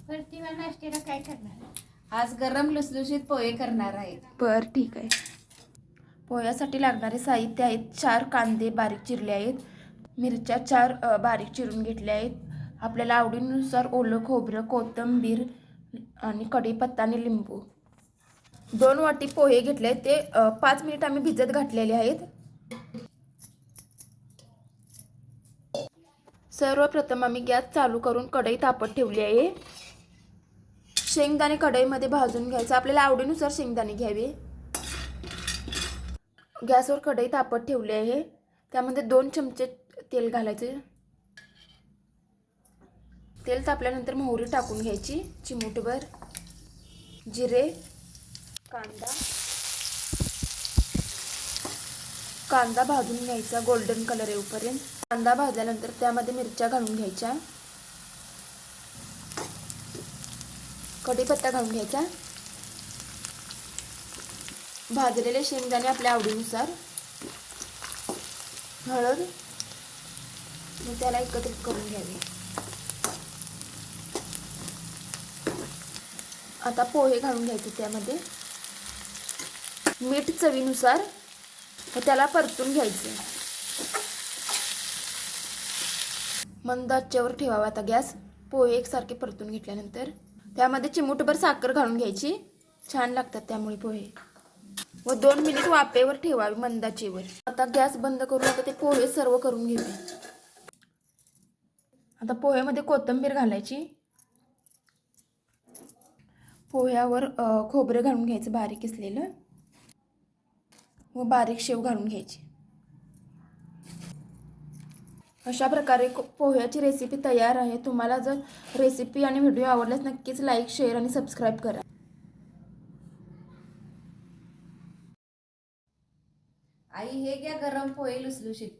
परतीला नाश्त्याला काय करणार? आज गरम लुसलुशीत पोहे करणार आहेत. बरं ठीक आहे. पोह्यासाठी लागणारे साहित्य आहेत 4 कांदे बारीक चिरले आहेत, मिरच्या 4 बारीक चिरून घेतल्या आहेत. आपल्याला आवडीनुसार ओलं खोबरं, कोथिंबीर आणि कढीपत्ता आणि लिंबू. 2 वाटी पोहे घेतले ते 5 मिनिट आम्ही भिजत घातलेले आहेत. सर्वप्रथम आम्ही गॅस चालू करून कढई तापत ठेवली आहे. शेंगदाणे कढईमध्ये भाजून घ्यायचं. आपल्याला आवडीनुसार शेंगदाणे घ्यावे. गॅसवर कढई तापत ठेवली आहे. त्यामध्ये 2 चमचे तेल घालायचे. तेल तापल्यानंतर मोहरी टाकून घ्यायची चिमूटभर, जिरे, कांदा भाजून घ्यायचा गोल्डन कलर येऊपर्यंत. कांदा भाजल्यानंतर त्यामध्ये मिरच्या घालून घ्यायच्या, कढीपत्ता घालून घ्यायचा, भाजलेले शेंगदाणे आपल्या आवडीनुसार, हळद, मग त्याला एकत्रित करून घ्यावे. आता पोहे घालून घ्यायचे त्यामध्ये, मीठ चवीनुसार, व त्याला परतून घ्यायचे. मंद आचेवर ठेवावा आता गॅस. पोहे एकसारखे परतून घेतल्यानंतर त्यामध्ये चिमूटभर साखर घालून घ्यायची. छान लागतात त्यामुळे पोहे. व 2 मिनिट वाफेवर ठेवावे मंद आचेवर. आता गॅस बंद करून आता ते पोहे सर्व करून घेऊया. आता पोह्यामध्ये कोथिंबीर घालायची. पोह्यावर खोबरं घालून घ्यायचं बारीक किसलेलं, व बारीक शेव घालून घ्यायची. अशा प्रकारे पोह्याची रेसिपी तयार आहे. तुम्हाला जर रेसिपी आणि व्हिडिओ आवडल्यास नक्कीच लाईक, शेअर आणि सबस्क्राईब करा. आई हे घ्या गरम पोहे लुसलुशीत.